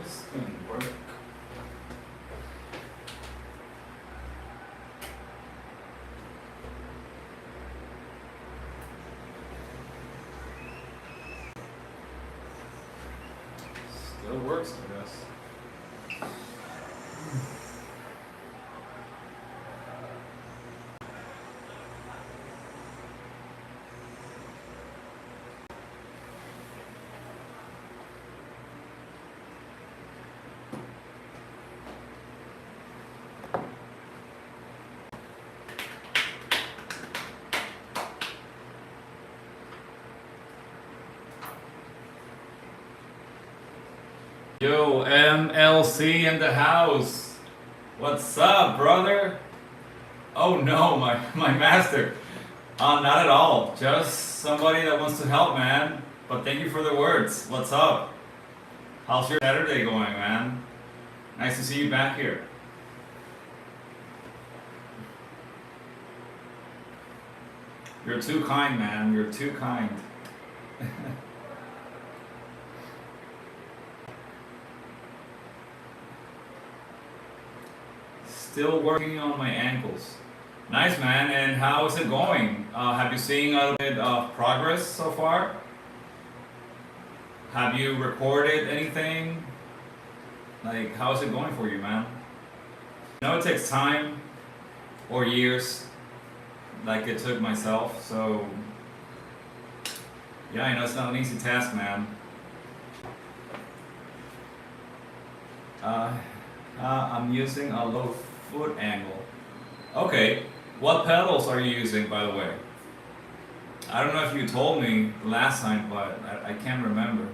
This didn't work. Still works, I guess. Yo, MLC in the house. What's up, brother? Oh no, my master. Not at all. Just somebody that wants to help, man. But thank you for the words. What's up? How's your Saturday going, man? Nice to see you back here. You're too kind, man. You're too kind. Still working on my ankles. Nice, man. And how is it going? Have you seen a little bit of progress so far? Have you recorded anything? Like, how is it going for you, man? I know it takes time or years, like it took myself. So, yeah, I know it's not an easy task, man. I'm using a low foot angle. Okay, what pedals are you using, by the way? I don't know if you told me last time, but I can't remember.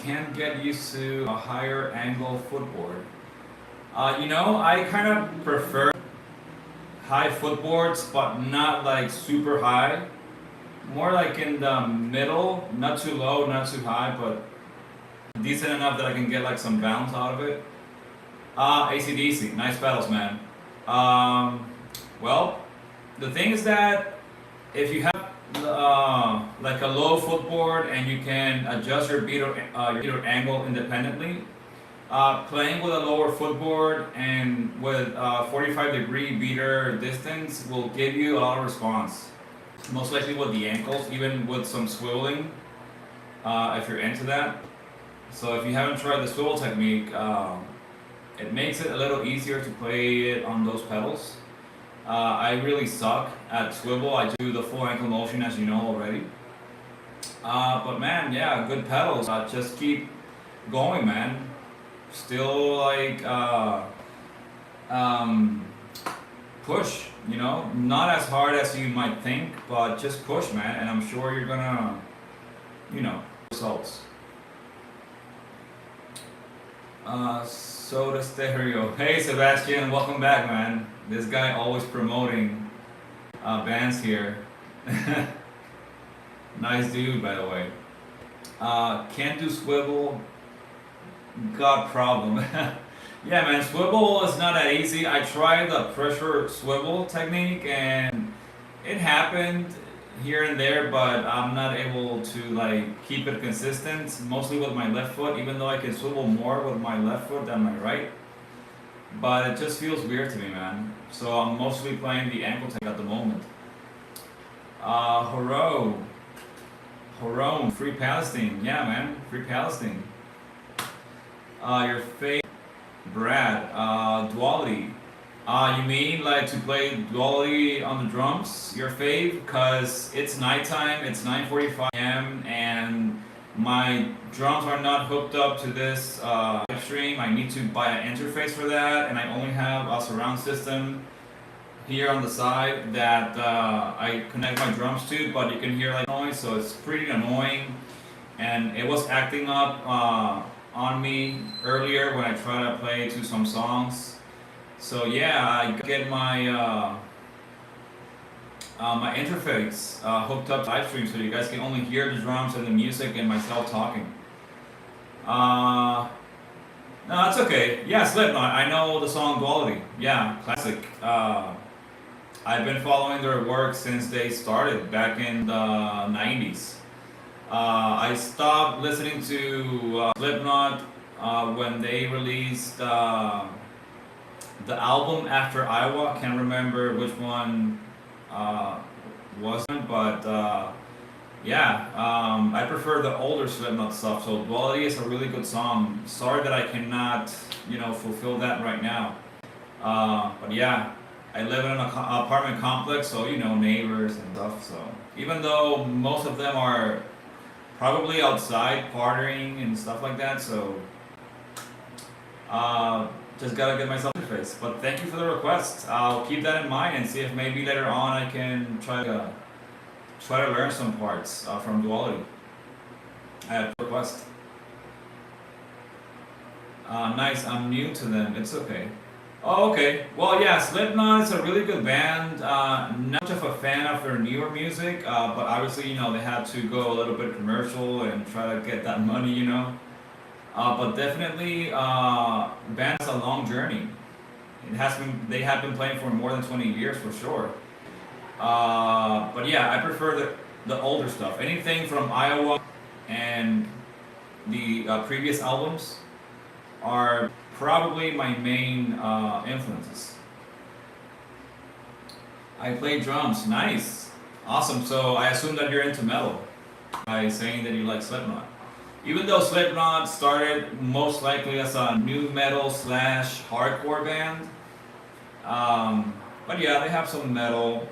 Can't get used to a higher angle footboard. I kind of prefer high footboards, but not like super high. More like in the middle, not too low, not too high, but decent enough that I can get like some bounce out of it. AC/DC, nice pedals, man. Well, the thing is that if you have like a low footboard and you can adjust your beater angle independently, playing with a lower footboard and with 45-degree beater distance will give you a lot of response. Most likely with the ankles, even with some swiveling, if you're into that. So if you haven't tried the swivel technique, it makes it a little easier to play it on those pedals. I really suck at swivel. I do the full ankle motion, as you know already. But man, yeah, good pedals. Just keep going, man. Still like push. Not as hard as you might think, but just push, man. And I'm sure you're gonna, results. Soda Stereo. Hey Sebastian, welcome back, man. This guy always promoting bands here. Nice dude, by the way. Can't do swivel. Got problem. Yeah, man, swivel is not that easy. I tried the pressure swivel technique and it happened here and there, but I'm not able to like keep it consistent, mostly with my left foot, even though I can swivel more with my left foot than my right. But it just feels weird to me, man. So I'm mostly playing the ankle technique at the moment. Horon, Free Palestine. Yeah, man, Free Palestine. Your favorite, Brad, Duality. You mean like to play Duality on the drums, your fave? Cause it's nighttime, it's 9:45 a.m. and my drums are not hooked up to this live stream. I need to buy an interface for that, and I only have a surround system here on the side that I connect my drums to, but you can hear like noise, so it's pretty annoying. And it was acting up on me earlier when I tried to play to some songs. So yeah, I get my my interface hooked up to live stream, so you guys can only hear the drums and the music and myself talking. No, that's okay. Yeah, Slipknot. I know the song Duality. Yeah, classic. I've been following their work since they started back in the 90s. I stopped listening to Slipknot when they released the album after Iowa. Can't remember which one wasn't, but yeah, I prefer the older Slipknot stuff. So Duality is a really good song. Sorry that I cannot, fulfill that right now. But yeah, I live in an apartment complex, so neighbors and stuff. So even though most of them are probably outside partying and stuff like that, so just gotta get myself in face. But thank you for the request. I'll keep that in mind and see if maybe later on I can try to learn some parts from Duality. I have a request. Nice. I'm new to them. It's okay. Oh, okay. Well, yeah, Slipknot is a really good band. Not much of a fan of their newer music, but obviously, they had to go a little bit commercial and try to get that money. But definitely, band has a long journey. They have been playing for more than 20 years for sure. But yeah, I prefer the older stuff. Anything from Iowa and the previous albums are probably my main influences. I play drums. Nice. Awesome. So I assume that you're into metal by saying that you like Slipknot. Even though Slipknot started most likely as a new metal slash hardcore band, but yeah, they have some metal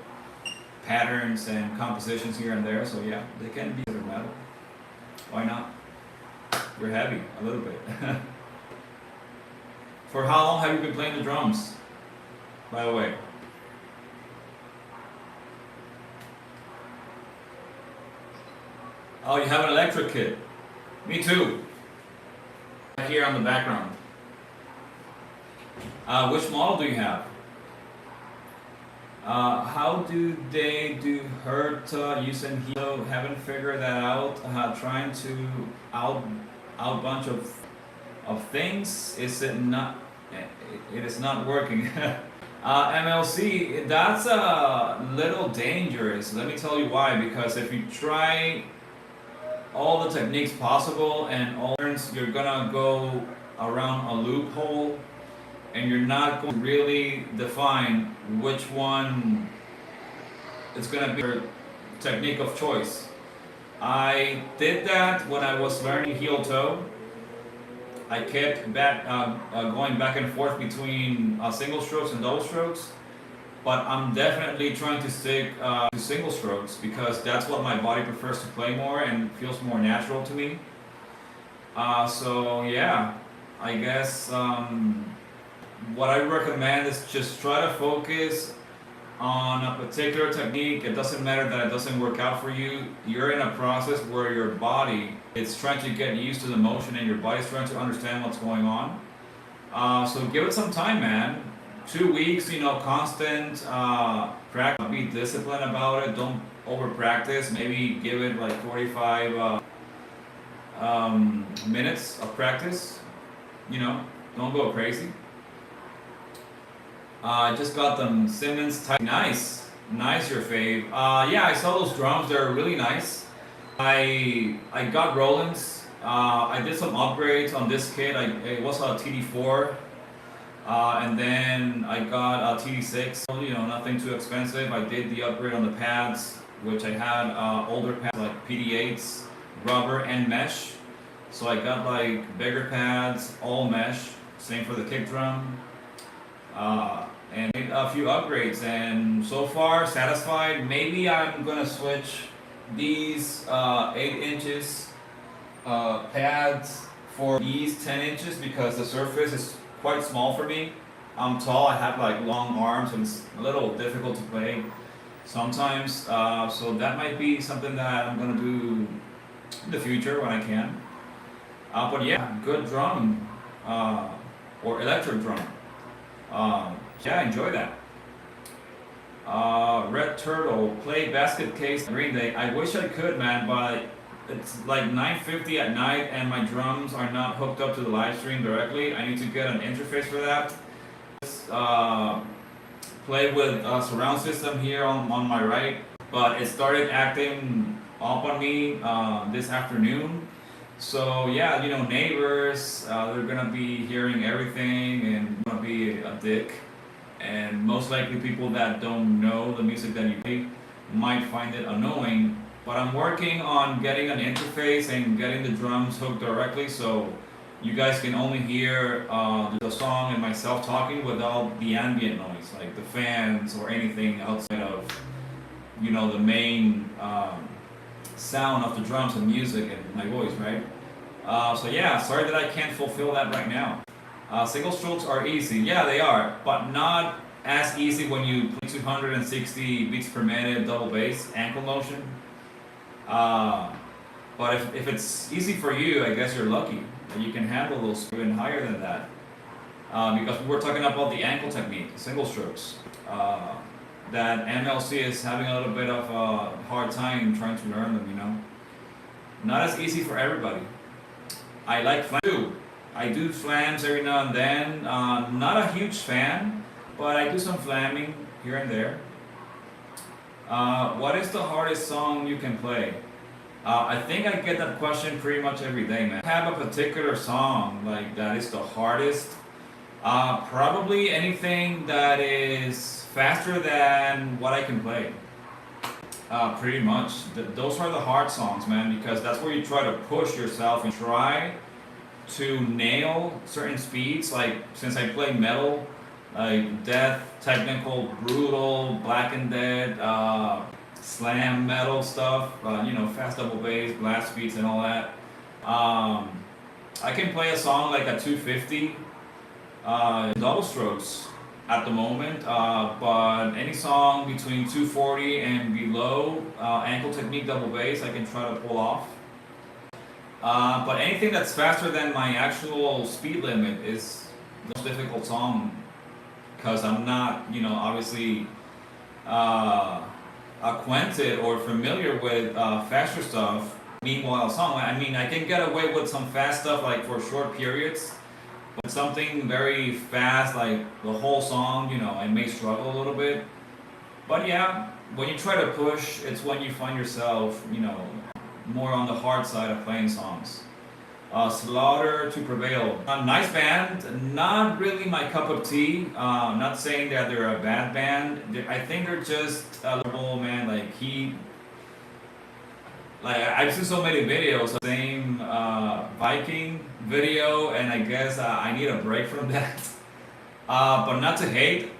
patterns and compositions here and there, so yeah, they can be considered metal. Why not? You're heavy, a little bit. For how long have you been playing the drums, by the way? Oh, you have an electric kit. Me too. Here on the background. Which model do you have? How do they do hurt use and heal? Haven't figured that out. Trying to out bunch of things. Is it not? It is not working. MLC, that's a little dangerous. Let me tell you why. Because if you try all the techniques possible and all turns, you're gonna go around a loophole, and you're not going to really define which one is going to be your technique of choice. I did that when I was learning heel toe. I kept going back and forth between single strokes and double strokes, but I'm definitely trying to stick to single strokes because that's what my body prefers to play more and feels more natural to me. So yeah, I guess what I recommend is just try to focus on a particular technique. It doesn't matter that it doesn't work out for you. You're in a process where your body is trying to get used to the motion and your body's trying to understand what's going on. So give it some time, man. 2 weeks, constant practice. Be disciplined about it. Don't over practice. Maybe give it like 45 minutes of practice. Don't go crazy. I just got them Simmons type. Nice, your fave. Yeah, I saw those drums. They're really nice. I got Roland's. I did some upgrades on this kit. It was a TD4, and then I got a TD6. Nothing too expensive. I did the upgrade on the pads, which I had older pads like PD8s, rubber and mesh. So I got like bigger pads, all mesh. Same for the kick drum. And made a few upgrades, and so far satisfied. Maybe I'm gonna switch these 8 inches pads for these 10 inches because the surface is quite small for me. I'm tall, I have like long arms, and it's a little difficult to play sometimes. So that might be something that I'm gonna do in the future when I can. But yeah, good drum or electric drum. Yeah, enjoy that. Red Turtle, play basket case Green Day. I wish I could, man, but it's like 9:50 at night and my drums are not hooked up to the live stream directly. I need to get an interface for that. Play with a surround system here on my right, but it started acting up on me this afternoon. So yeah, neighbors, they're gonna be hearing everything and gonna be a dick. And most likely people that don't know the music that you play might find it annoying. But I'm working on getting an interface and getting the drums hooked directly so you guys can only hear the song and myself talking without the ambient noise, like the fans or anything outside of, the main sound of the drums and music and my voice, right? So yeah, sorry that I can't fulfill that right now. Single strokes are easy, yeah, they are, but not as easy when you play 260 beats per minute double bass ankle motion. But if it's easy for you, I guess you're lucky that you can handle those even higher than that. Because we were talking about the ankle technique, single strokes. That MLC is having a little bit of a hard time trying to learn them, Not as easy for everybody. I like flam too. I do flams every now and then. Not a huge fan, but I do some flamming here and there. What is the hardest song you can play? I think I get that question pretty much every day, man. I have a particular song like that is the hardest. Probably anything that is faster than what I can play. Pretty much. Those are the hard songs, man, because that's where you try to push yourself and try to nail certain speeds. Like, since I play metal, like death, technical, brutal, black and dead, slam metal stuff, fast double bass, blast beats and all that. I can play a song like a 250 double strokes at the moment, but any song between 240 and below, ankle technique double bass, I can try to pull off. But anything that's faster than my actual speed limit is the most difficult song, because I'm not, obviously acquainted or familiar with faster stuff. Meanwhile, song, I mean, I can get away with some fast stuff like for short periods, but something very fast, like the whole song, I may struggle a little bit. But yeah, when you try to push, it's when you find yourself, more on the hard side of playing songs. Slaughter to Prevail. A nice band, not really my cup of tea. Not saying that they're a bad band. I think they're just a little, man, I've seen so many videos, the same Viking video, and I guess I need a break from that. But not to hate,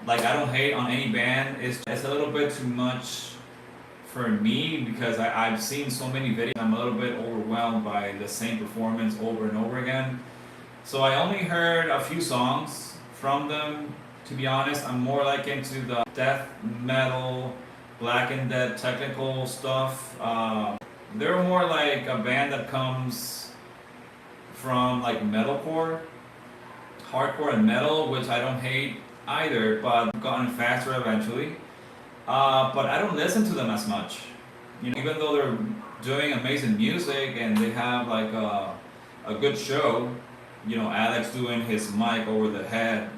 I don't hate on any band. It's a little bit too much for me because I've seen so many videos. I'm a little bit overwhelmed by the same performance over and over again. So I only heard a few songs from them. To be honest, I'm more into the death metal, black and dead technical stuff. They're more like a band that comes from metalcore, hardcore and metal, which I don't hate either, but I've gotten faster eventually. But I don't listen to them as much. Even though they're doing amazing music and they have a good show, Alex doing his mic over the head,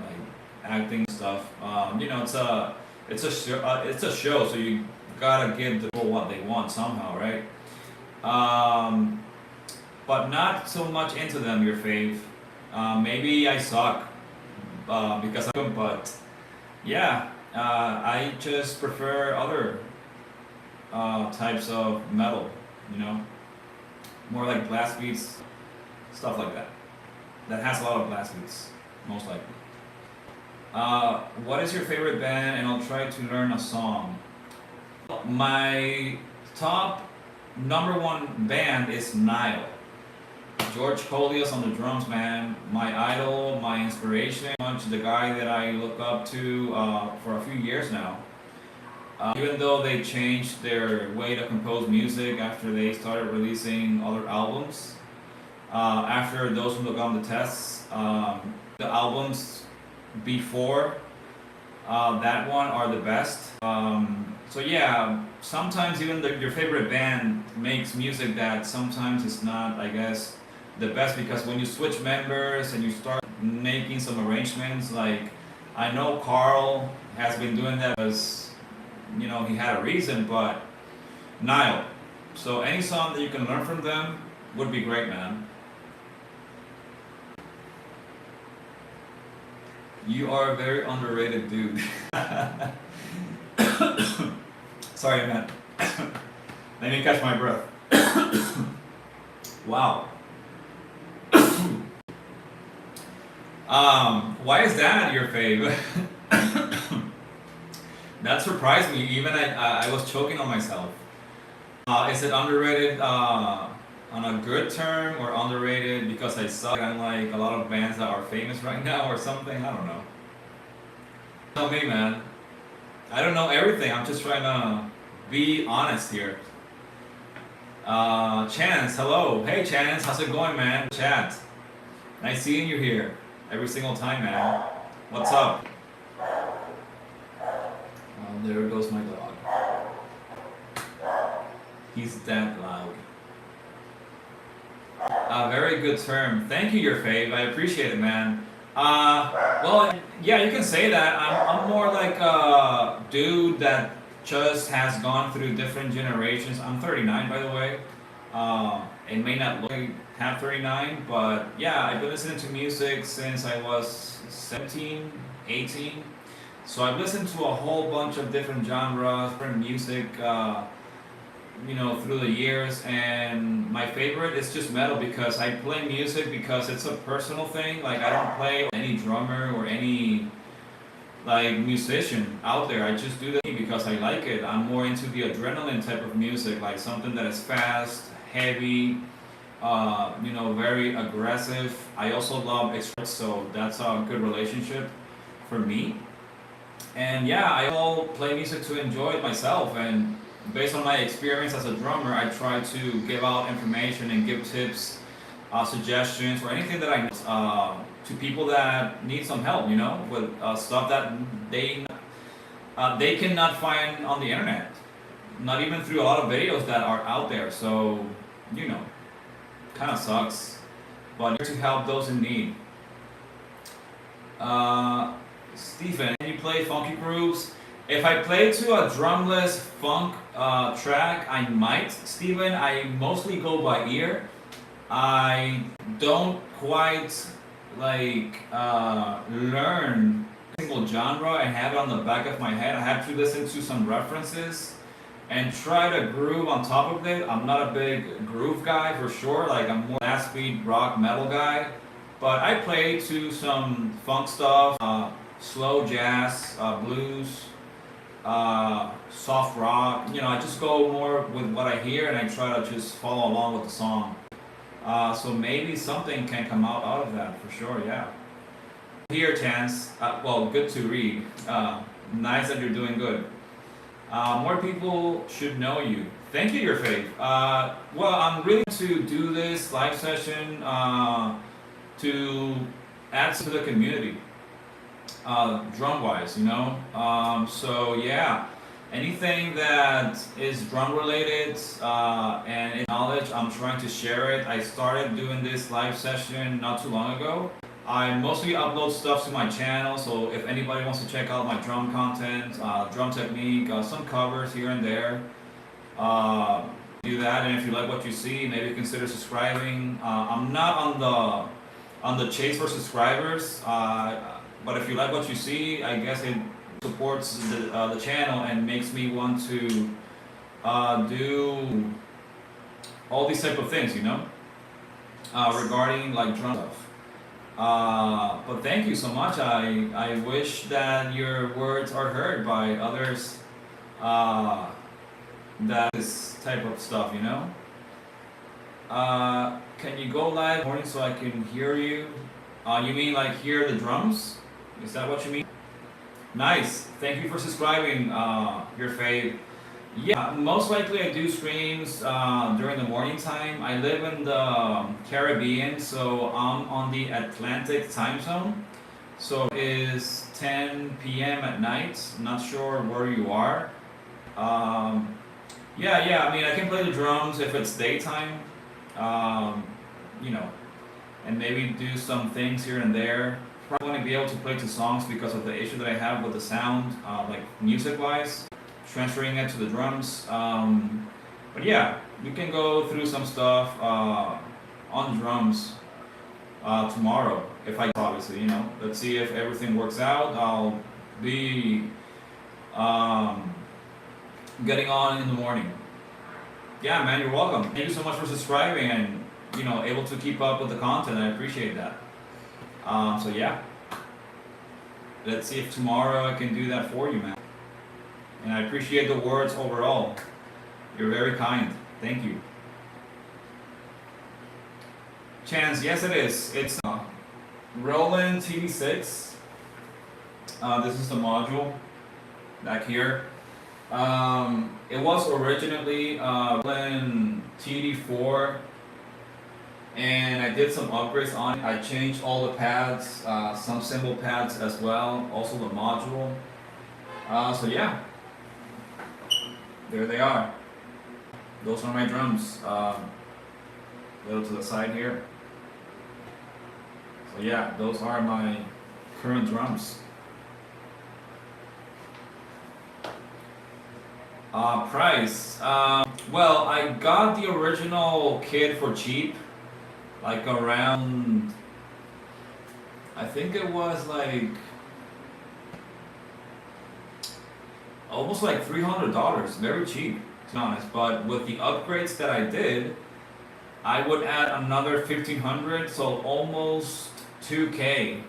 acting stuff. It's a show, so you gotta give the people what they want somehow, right? But not so much into them, your fave. Maybe I suck because I don't, but yeah. I just prefer other types of metal, more like blast beats, stuff like that. That has a lot of blast beats, most likely. What is your favorite band? And I'll try to learn a song. My top number one band is Nile. George Colias on the drums, man. My idol, my inspiration, the guy that I look up to for a few years now. Even though they changed their way to compose music after they started releasing other albums. After Those Who Look On the Tests, the albums before that one are the best. So yeah, sometimes even your favorite band makes music that sometimes is not, I guess, the best, because when you switch members and you start making some arrangements, I know Carl has been doing that because he had a reason, but Nile. So any song that you can learn from them would be great, man. You are a very underrated dude. Sorry, man. Let me catch my breath. Wow. Why is that your fave? That surprised me. Even I was choking on myself. Is it underrated on a good term or underrated because I suck? I'm like a lot of bands that are famous right now or something. I don't know. Tell me, man. I don't know everything. I'm just trying to be honest here. Chance, hello. Hey, Chance, how's it going, man? Chat. Nice seeing you here every single time, man. What's up? There goes my dog. He's that loud. A very good term. Thank you, your fave. I appreciate it, man. Well, yeah, you can say that. I'm more like a dude that just has gone through different generations. I'm 39, by the way. It may not look like half 39, but yeah, I've been listening to music since I was 17, 18. So I've listened to a whole bunch of different genres, different music, through the years. And my favorite is just metal because I play music because it's a personal thing. Like I don't play any drummer or any like musician out there. I just do that because I like it. I'm more into the adrenaline type of music, like something that is fast, heavy, very aggressive. I also love express, so that's a good relationship for me. And yeah, I all play music to enjoy it myself. And based on my experience as a drummer, I try to give out information and give tips, suggestions, or anything that I to people that need some help, with stuff that they cannot find on the internet, not even through a lot of videos that are out there. So, kind of sucks, but to help those in need. Stephen, can you play funky grooves? If I play to a drumless funk track, I might. Stephen, I mostly go by ear. I don't quite learn a single genre and have it on the back of my head. I have to listen to some references and try to groove on top of it. I'm not a big groove guy for sure. Like I'm more fast beat rock metal guy, but I play to some funk stuff, slow jazz, blues, soft rock. I just go more with what I hear and I try to just follow along with the song. So maybe something can come out of that for sure, yeah. Here, Chance. Well, good to read. Nice that you're doing good. More people should know you. Thank you, your faith. Well, I'm really to do this live session to add to the community, drum-wise, So yeah, anything that is drum related and in knowledge, I'm trying to share it. I started doing this live session not too long ago. I mostly upload stuff to my channel, so if anybody wants to check out my drum content, drum technique, some covers here and there, do that. And if you like what you see, maybe consider subscribing. I'm not on the chase for subscribers, but if you like what you see, I guess it supports the channel and makes me want to do all these type of things, regarding like drum stuff. But thank you so much. I wish that your words are heard by others. That this type of stuff, Can you go live morning so I can hear you? You mean like hear the drums? Is that what you mean? Nice. Thank you for subscribing, your fave. Yeah, most likely I do streams during the morning time. I live in the Caribbean, so I'm on the Atlantic time zone. So it is 10 p.m. at night. Not sure where you are. Yeah. I mean, I can play the drums if it's daytime. And maybe do some things here and there. Probably won't be able to play two songs because of the issue that I have with the sound, like music-wise. transferring it to the drums. But yeah, we can go through some stuff on drums tomorrow. If I obviously, let's see if everything works out. I'll be getting on in the morning. Yeah, man, you're welcome. Thank you so much for subscribing and able to keep up with the content. I appreciate that. So yeah, let's see if tomorrow I can do that for you, man. And I appreciate the words overall. You're very kind. Thank you. Chance, yes it is. It's Roland TD6. This is the module back here. It was originally Roland TD4, and I did some upgrades on it. I changed all the pads, some cymbal pads as well, also the module. So yeah, there they are. Those are my drums. A little to the side here. So yeah, those are my current drums. Price. Well, I got the original kit for cheap, like around, I think it was like almost like $300, very cheap to be honest. But with the upgrades that I did, I would add another 1,500, so almost 2K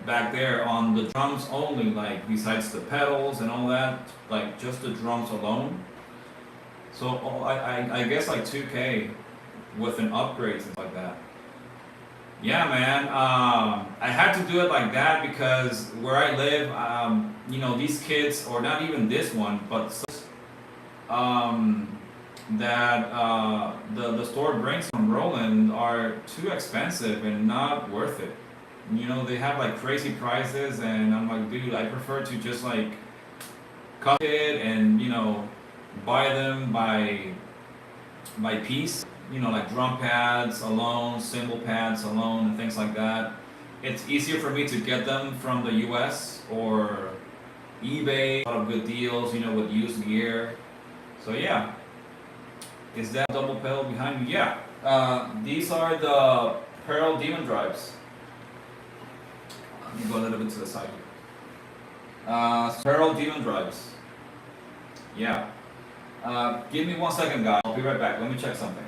back there on the drums only, like besides the pedals and all that, like just the drums alone. So I guess like 2K with an upgrade and like that. Yeah, man. I had to do it like that because where I live, these kids, or not even this one, but that the store brings from Roland are too expensive and not worth it. They have like crazy prices, and I'm like, dude, I prefer to just like cut it and buy them by piece. Like drum pads alone, cymbal pads alone, and things like that. It's easier for me to get them from the US or eBay. A lot of good deals, with used gear. So yeah. Is that double pedal behind me? Yeah. These are the Pearl Demon drives. Let me go a little bit to the side here. Pearl Demon drives. Yeah. Give me 1 second, guys. I'll be right back. Let me check something.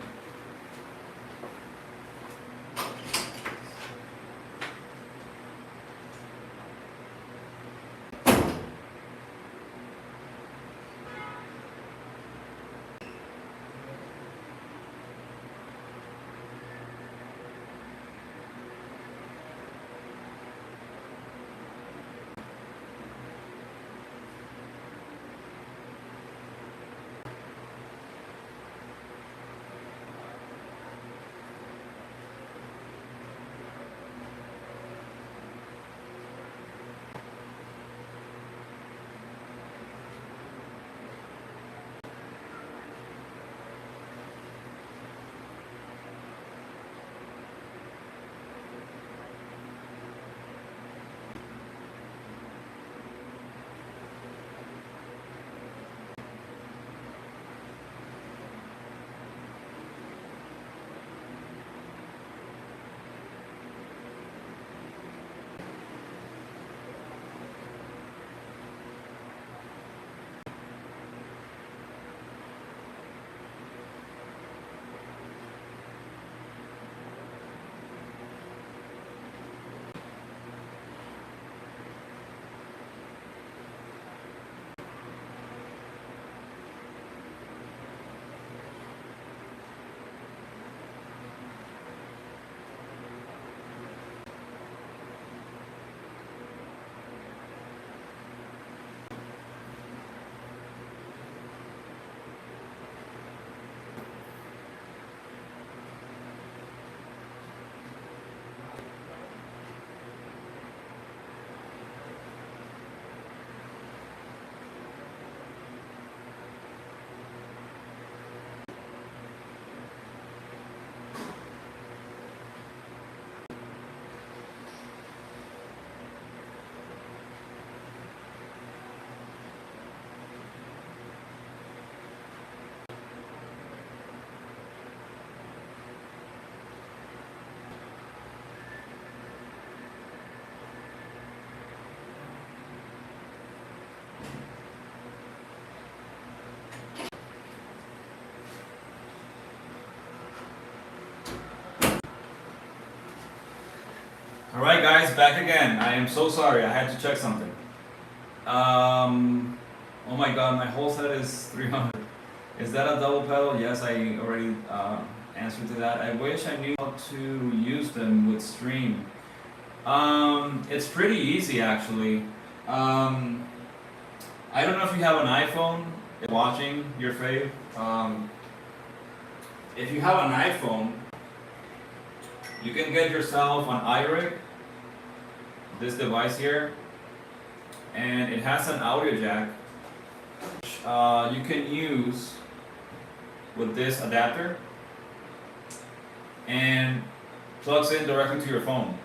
Alright guys, back again. I am so sorry, I had to check something. Oh my god, my whole set is 300. Is that a double pedal? Yes, I already answered to that. I wish I knew how to use them with Stream. It's pretty easy actually. I don't know if you have an iPhone, if watching your fave. If you have an iPhone, you can get yourself an iRig, this device here, and it has an audio jack which you can use with this adapter and plugs in directly to your phone.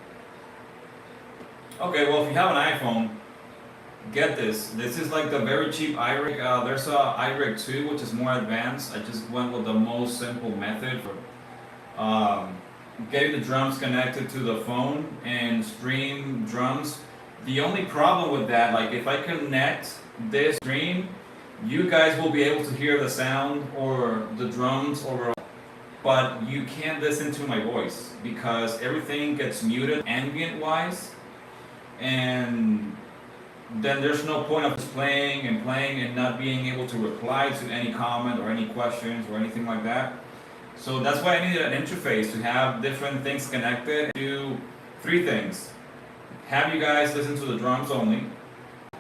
Okay, well if you have an iPhone, get this. This is like the very cheap iRig. There's a iRig 2 which is more advanced. I just went with the most simple method for getting the drums connected to the phone and stream drums. The only problem with that, like if I connect this stream, you guys will be able to hear the sound or the drums overall, but you can't listen to my voice because everything gets muted ambient wise, and then there's no point of just playing and not being able to reply to any comment or any questions or anything like that. So that's why I needed an interface to have different things connected. Do three things: have you guys listen to the drums only,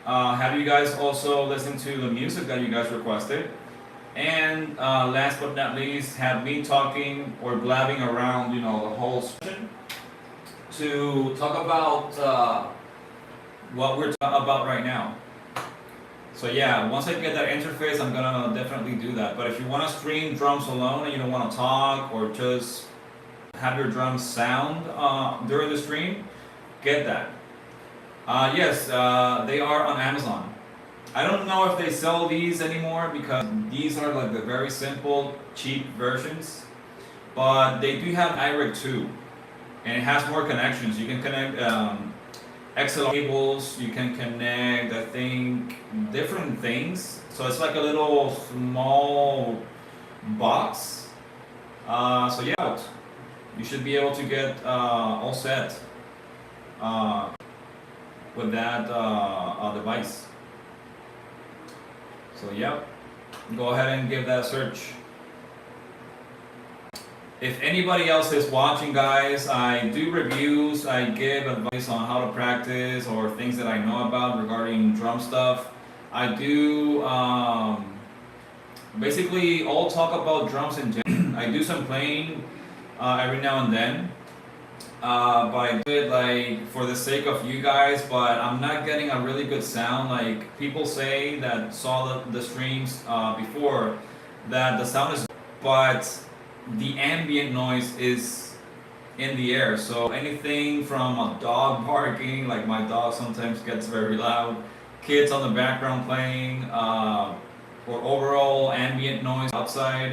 have you guys also listen to the music that you guys requested, and last but not least, have me talking or blabbing around, the whole session to talk about what we're talking about right now. So yeah, once I get that interface, I'm gonna definitely do that. But if you want to stream drums alone and you don't want to talk or just have your drums sound during the stream, get that. Yes, they are on Amazon. I don't know if they sell these anymore because these are like the very simple, cheap versions. But they do have iRig 2, and it has more connections. You can connect XLR cables, you can connect, I think, different things. So it's like a little small box. So yeah, you should be able to get all set with that device. So yeah, go ahead and give that a search. If anybody else is watching, guys, I do reviews, I give advice on how to practice or things that I know about regarding drum stuff. I do basically all talk about drums in general. I do some playing every now and then, but I do it like for the sake of you guys, but I'm not getting a really good sound. Like people say that saw the streams before, that the sound is, but the ambient noise is in the air. So anything from a dog barking, like my dog sometimes gets very loud, kids on the background playing, or overall ambient noise outside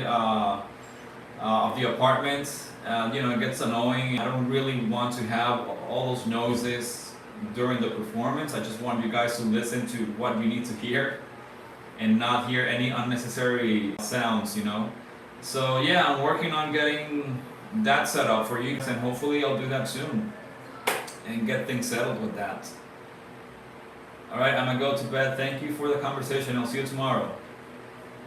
of the apartment, it gets annoying. I don't really want to have all those noises during the performance. I just want you guys to listen to what you need to hear and not hear any unnecessary sounds, So yeah, I'm working on getting that set up for you, and hopefully I'll do that soon and get things settled with that. Alright, I'm gonna go to bed. Thank you for the conversation. I'll see you tomorrow.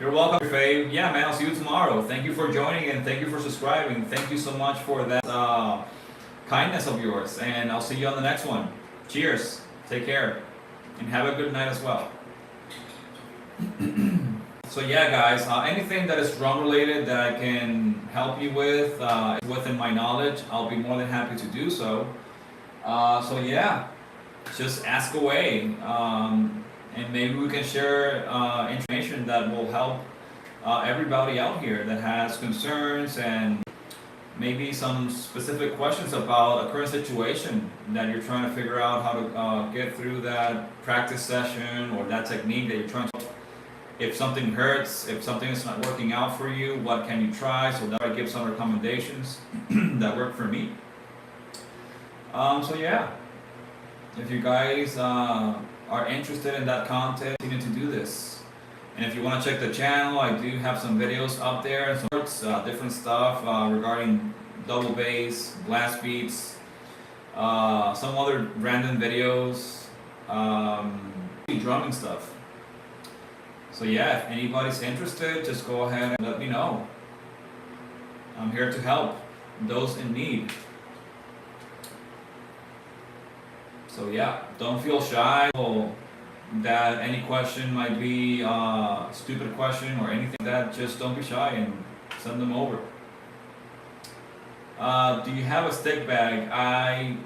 You're welcome, Faye. Yeah, man, I'll see you tomorrow. Thank you for joining and thank you for subscribing. Thank you so much for that kindness of yours, and I'll see you on the next one. Cheers. Take care and have a good night as well. So yeah, guys, anything that is drum related that I can help you with within my knowledge, I'll be more than happy to do so. So yeah, just ask away, and maybe we can share information that will help everybody out here that has concerns and maybe some specific questions about a current situation that you're trying to figure out how to get through that practice session or that technique that you're trying to. If something hurts, if something is not working out for you, what can you try? So that I give some recommendations that work for me. So yeah, if you guys are interested in that content, you need to do this. And if you want to check the channel, I do have some videos up there, some different stuff regarding double bass, blast beats, some other random videos, drumming stuff. So yeah, if anybody's interested, just go ahead and let me know. I'm here to help those in need. So yeah, don't feel shy that any question might be a stupid question or anything like that. Just don't be shy and send them over. Do you have a stick bag?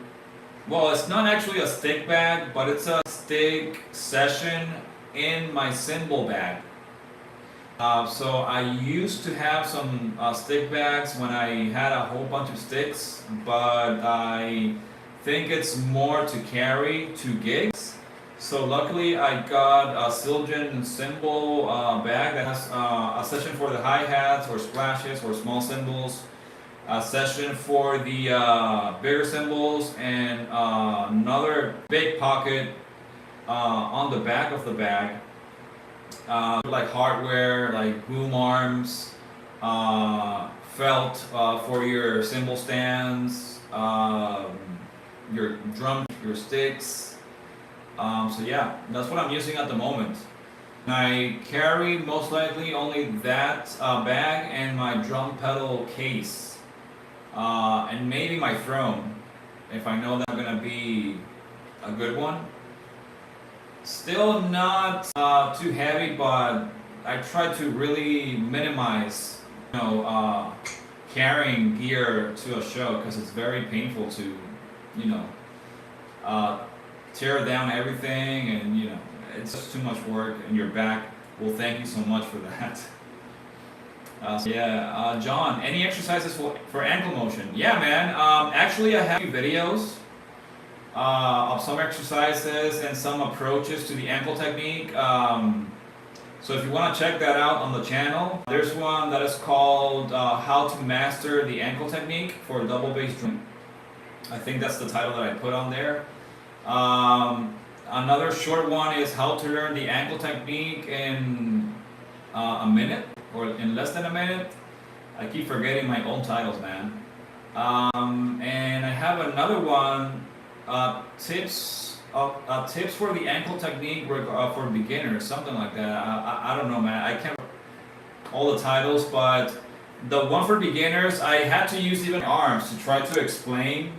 Well, it's not actually a stick bag, but it's a stick session in my cymbal bag. So I used to have some stick bags when I had a whole bunch of sticks, but I think it's more to carry to gigs. So luckily I got a Silgen cymbal bag that has a section for the hi-hats or splashes or small cymbals, a section for the bigger cymbals, and another big pocket on the back of the bag, like hardware, like boom arms, felt for your cymbal stands, your drum, your sticks. So yeah, that's what I'm using at the moment. I carry most likely only that bag and my drum pedal case, and maybe my throne, if I know that I'm gonna be a good one. Still not too heavy, but I try to really minimize, carrying gear to a show, because it's very painful to, tear down everything, and it's just too much work, and your back will thank you so much for that. John, any exercises for ankle motion? Yeah, man. Actually, I have videos of some exercises and some approaches to the ankle technique. So if you want to check that out on the channel, there's one that is called How to Master the Ankle Technique for Double Bass Drum. I think that's the title that I put on there. Another short one is How to Learn the Ankle Technique in a minute, or in less than a minute. I keep forgetting my own titles, man. And I have another one, tips for the ankle technique for beginners, something like that. I don't know, man. I can't remember all the titles, but the one for beginners, I had to use even arms to try to explain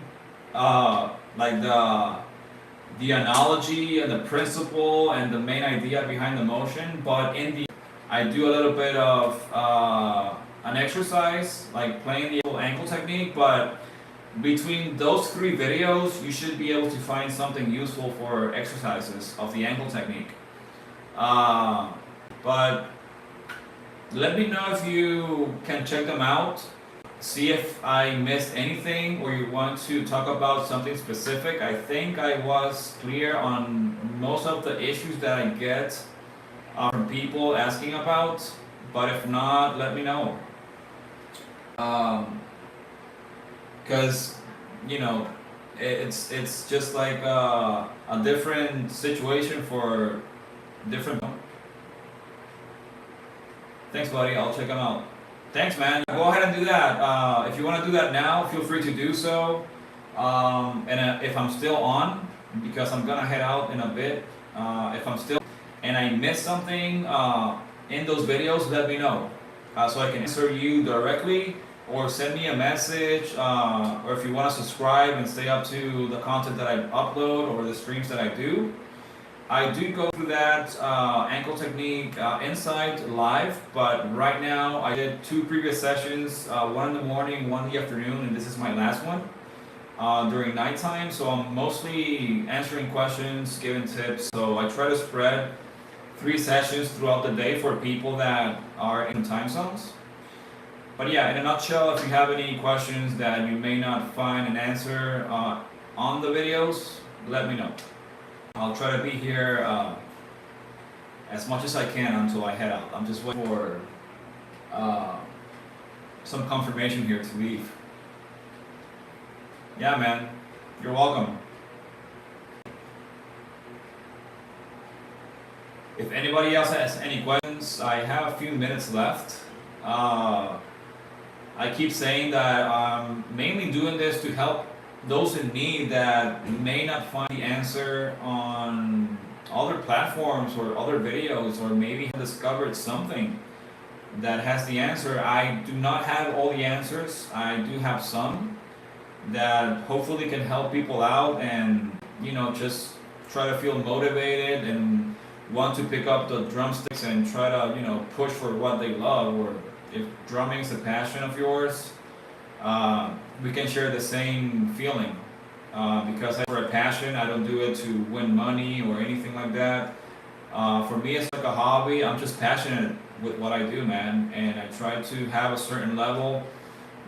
like the analogy and the principle and the main idea behind the motion. But I do a little bit of an exercise, like playing the ankle technique, but between those 3 videos, you should be able to find something useful for exercises of the ankle technique. But let me know if you can check them out. See if I missed anything or you want to talk about something specific. I think I was clear on most of the issues that I get from people asking about, but if not, let me know. Because it's just like a different situation for different. Thanks, buddy. I'll check them out. Thanks, man. Go ahead and do that. If you want to do that now, feel free to do so. And if I'm still on, because I'm gonna head out in a bit, if I'm still and I missed something in those videos, let me know so I can answer you directly, or send me a message, or if you want to subscribe and stay up to the content that I upload or the streams that I do. I do go through that ankle technique inside live, but right now I did 2 previous sessions, one in the morning, one in the afternoon, and this is my last one during nighttime. So I'm mostly answering questions, giving tips. So I try to spread 3 sessions throughout the day for people that are in time zones. But yeah, in a nutshell, if you have any questions that you may not find an answer on the videos, let me know. I'll try to be here as much as I can until I head out. I'm just waiting for some confirmation here to leave. Yeah, man. You're welcome. If anybody else has any questions, I have a few minutes left. I keep saying that I'm mainly doing this to help those in need that may not find the answer on other platforms or other videos, or maybe have discovered something that has the answer. I do not have all the answers. I do have some that hopefully can help people out, and just try to feel motivated and want to pick up the drumsticks and try to push for what they love. Or if drumming is a passion of yours, we can share the same feeling. Because for a passion, I don't do it to win money or anything like that. For me, it's like a hobby. I'm just passionate with what I do, man, and I try to have a certain level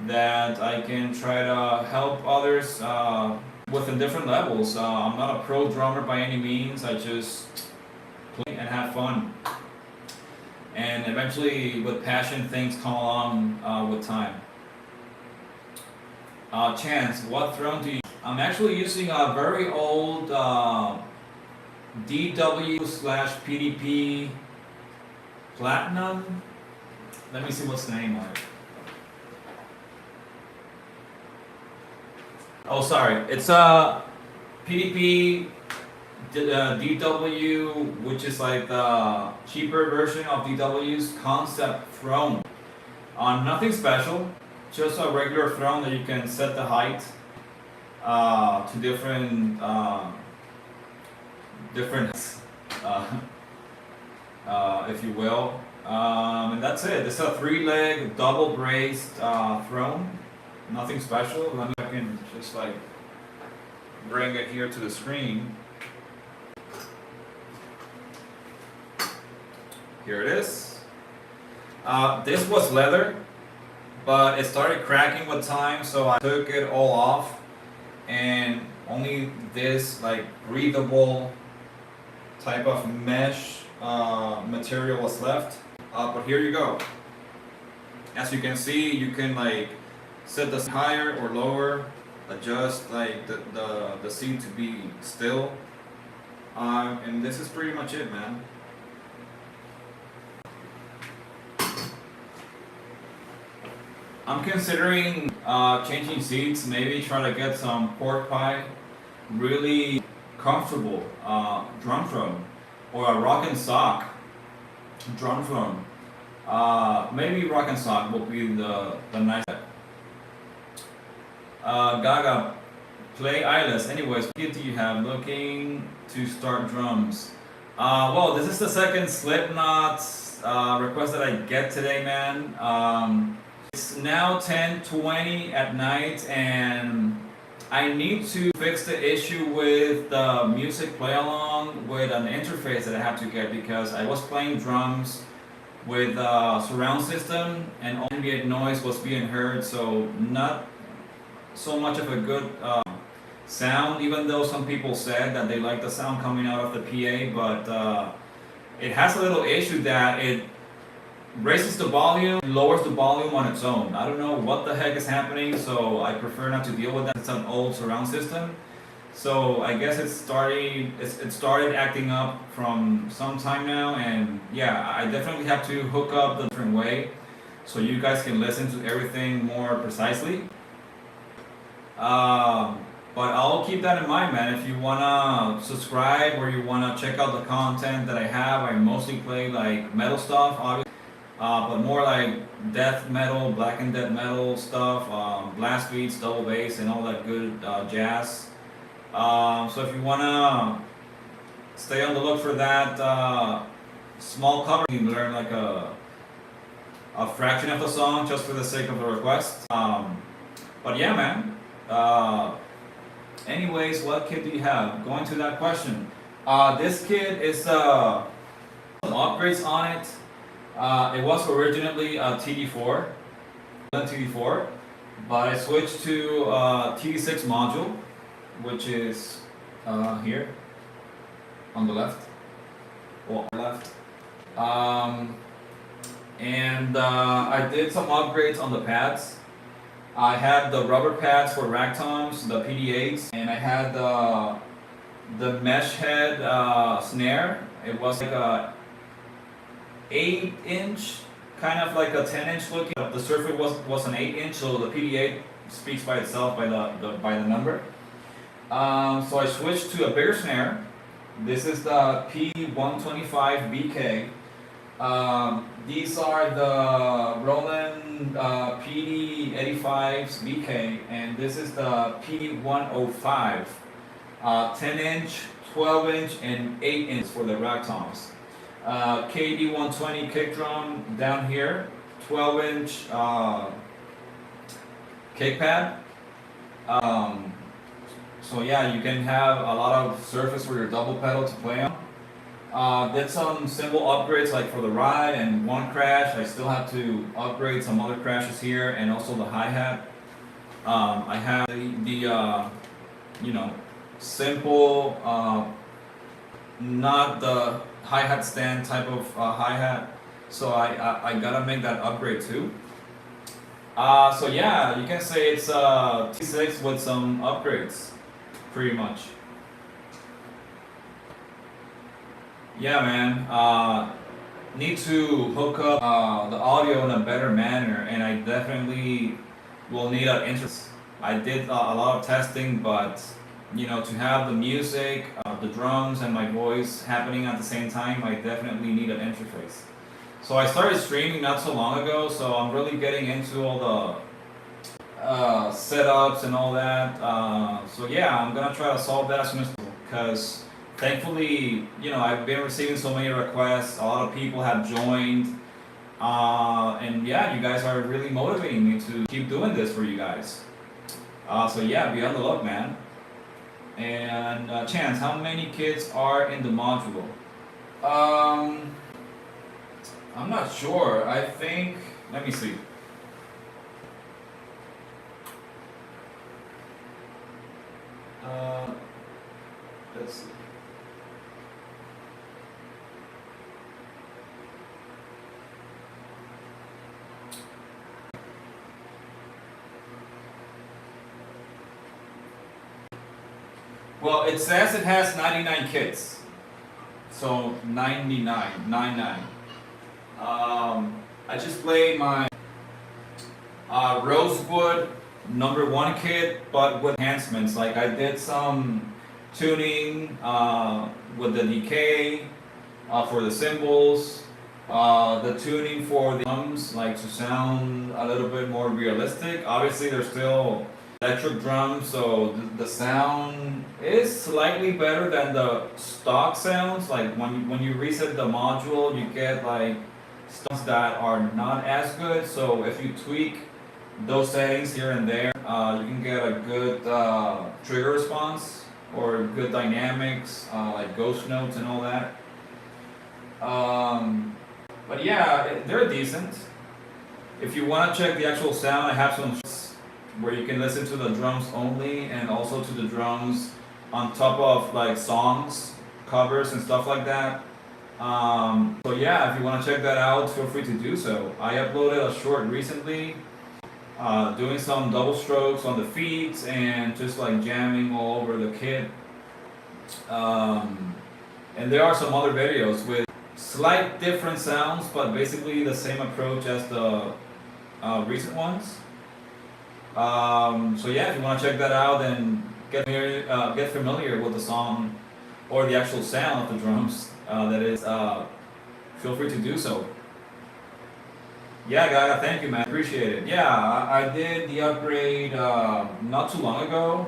that I can try to help others within different levels. I'm not a pro drummer by any means. I just play and have fun, and eventually, with passion, things come along with time. Chance, what throne do you? I'm actually using a very old DW/PDP Platinum. Let me see what's the name of it. Oh, sorry. It's a PDP DW, which is like the cheaper version of DW's Concept Throne. Nothing special, just a regular throne that you can set the height to different if you will. And that's it. It's a 3-leg double braced throne. Nothing special. Let me I can just like bring it here to the screen. Here it is. This was leather, but it started cracking with time, so I took it all off, and only this like breathable type of mesh material was left. But here you go. As you can see, you can like set this higher or lower, adjust like the seat to be still, and this is pretty much it, man. I'm considering changing seats, maybe try to get some pork pie, really comfortable drum throne, or a rock and sock drum throne. Maybe rock and sock will be the nice. Gaga, play eyeless. Anyways, what kit do you have looking to start drums? Well, this is the second Slipknot request that I get today, man. It's now 10:20 at night, and I need to fix the issue with the music play along with an interface that I have to get, because I was playing drums with a surround system and ambient noise was being heard, so not so much of a good sound, even though some people said that they like the sound coming out of the PA, but it has a little issue that it raises the volume, lowers the volume on its own. I don't know what the heck is happening, so I prefer not to deal with that. It's an old surround system, so I guess it started acting up from some time now, and yeah, I definitely have to hook up the different way so you guys can listen to everything more precisely. But I'll keep that in mind, man. If you wanna subscribe or you wanna check out the content that I have, I mostly play like metal stuff, obviously, but more like death metal, black and death metal stuff, blast beats, double bass, and all that good jazz. So if you wanna stay on the look for that small cover, you can learn like a fraction of the song just for the sake of the request. But yeah, man. Anyways, what kit do you have? Going to that question. This kit is some upgrades on it. It was originally a TD4, but I switched to TD6 module, which is here on the left, or left. And I did some upgrades on the pads. I had the rubber pads for rack toms, the PD8s, and I had the mesh head snare. It was like a 8-inch kind of like a 10-inch looking. The surface was an 8-inch, so the PD8 speaks by itself by the number. So I switched to a bigger snare. This is the P125 BK. These are the Roland PD85s BK, and this is the P105, 10-inch, 12-inch, and 8-inch for the rack toms. KD120 kick drum down here, 12-inch kick pad. So yeah, you can have a lot of surface for your double pedal to play on. Did some cymbal upgrades like for the ride and one crash. I still have to upgrade some other crashes here, and also the hi-hat. I have the you know, simple, not the hi-hat stand type of hi-hat. So I gotta make that upgrade too. So yeah, you can say it's a T6 with some upgrades, pretty much. Yeah, man. Need to hook up the audio in a better manner, and I definitely will need an interface. I did a lot of testing, but you know, to have the music, the drums, and my voice happening at the same time, I definitely need an interface. So I started streaming not so long ago, so I'm really getting into all the setups and all that. So yeah, I'm gonna try to solve that as soon as possible, because thankfully, you know, I've been receiving so many requests. A lot of people have joined, and yeah, you guys are really motivating me to keep doing this for you guys. So yeah, be on the look, man. And Chance, how many kids are in the module? I'm not sure. I think, let me see. Let's see. Well, it says it has 99 kids. So 99, 99. I just played my Rosewood #1 kit, but with enhancements. Like I did some tuning with the decay for the cymbals, the tuning for the drums, like to sound a little bit more realistic. Obviously, they're still electric drums, so the sound is slightly better than the stock sounds. Like when you reset the module, you get like sounds that are not as good. So if you tweak those settings here and there, you can get a good trigger response or good dynamics, like ghost notes and all that. But yeah, they're decent. If you want to check the actual sound, I have some where you can listen to the drums only, and also to the drums on top of like songs, covers and stuff like that. So yeah, if you want to check that out, feel free to do so. I uploaded a short recently, doing some double strokes on the feet and just like jamming all over the kit. And there are some other videos with slight different sounds, but basically the same approach as the recent ones. So yeah, if you want to check that out and get familiar with the song or the actual sound of the drums, that is, feel free to do so. Yeah, Gaga, thank you, man. Appreciate it. Yeah, I did the upgrade not too long ago.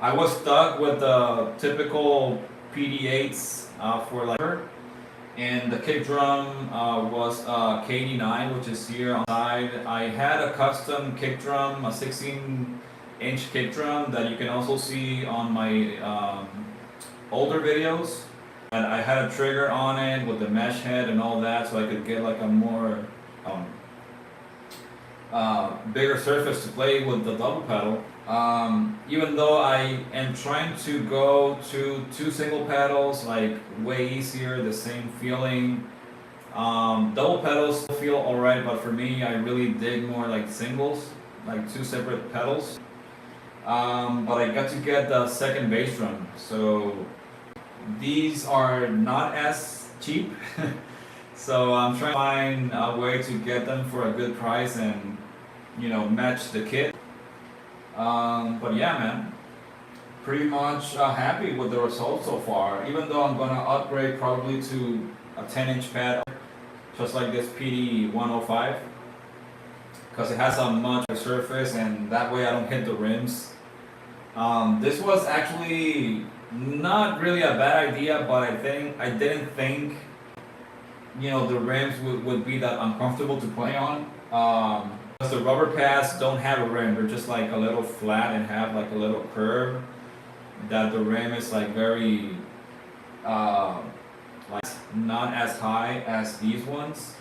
I was stuck with the typical PD8s for like, and the kick drum was KD9, which is here on the side. I had a custom kick drum, a 16-inch kick drum that you can also see on my older videos. And I had a trigger on it with the mesh head and all that, so I could get like a more bigger surface to play with the double pedal. Even though I am trying to go to 2 single pedals, like way easier, the same feeling. Double pedals feel alright, but for me, I really dig more like singles, like 2 separate pedals. But I got to get the second bass drum, so these are not as cheap. So I'm trying to find a way to get them for a good price and match the kit. But yeah, man, pretty much happy with the results so far. Even though I'm gonna upgrade probably to a 10-inch pad, just like this PD 105, because it has a much better surface and that way I don't hit the rims. This was actually not really a bad idea, but I didn't think the rims would be that uncomfortable to play on. Because the rubber pads don't have a rim, they're just like a little flat and have like a little curve. That the rim is like very like not as high as these ones.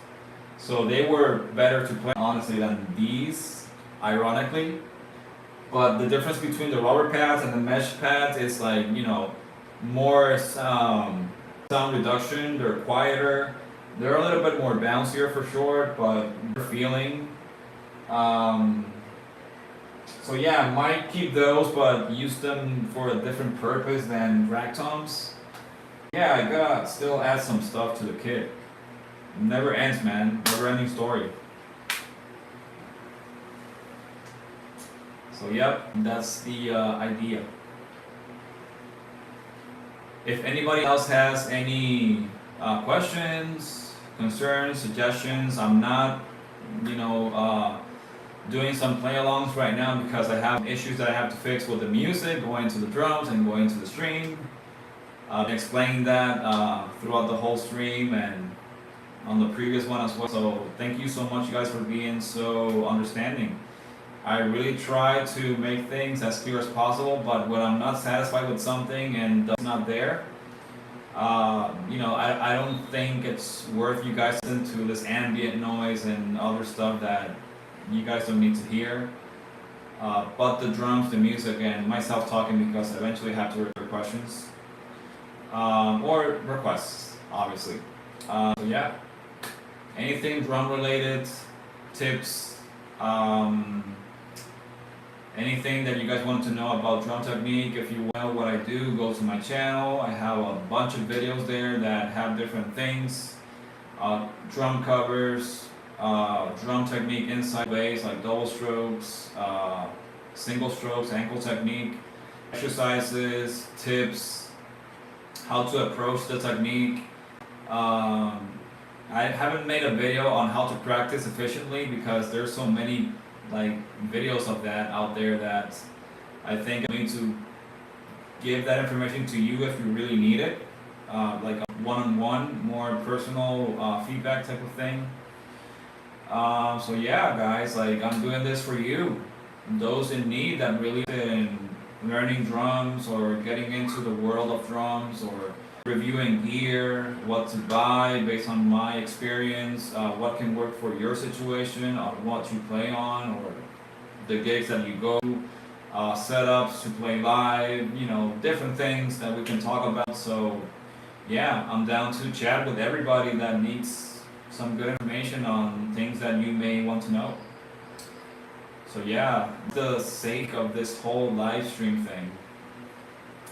So they were better to play honestly than these, ironically. But the difference between the rubber pads and the mesh pads is like, more sound reduction, they're quieter. They're a little bit more bouncier for sure, but feeling. So yeah, might keep those, but use them for a different purpose than rack toms. Yeah, I gotta still add some stuff to the kit. Never ends, man. Never ending story. So yep, that's the idea. If anybody else has any questions, concerns, suggestions, I'm not, doing some play-alongs right now because I have issues that I have to fix with the music, going to the drums and going to the stream. Explaining that throughout the whole stream and on the previous one as well. So thank you so much, you guys, for being so understanding. I really try to make things as clear as possible, but when I'm not satisfied with something and it's not there, I don't think it's worth you guys listen to this ambient noise and other stuff that you guys don't need to hear. But the drums, the music, and myself talking because I eventually have to record questions. Or requests, obviously. So yeah, anything drum related, tips, anything that you guys want to know about drum technique. If you want to know what I do, go to my channel. I have a bunch of videos there that have different things. Drum covers, drum technique inside bass, like double strokes, single strokes, ankle technique, exercises, tips, how to approach the technique. I haven't made a video on how to practice efficiently because there's so many videos of that out there that I think I need to give that information to you if you really need it, like a one-on-one, more personal feedback type of thing. So yeah, guys, I'm doing this for you, those in need that really in learning drums or getting into the world of drums or reviewing gear, what to buy based on my experience, what can work for your situation, on what you play on, or the gigs that you go, setups to play live, different things that we can talk about. So yeah, I'm down to chat with everybody that needs some good information on things that you may want to know. So yeah, the sake of this whole live stream thing,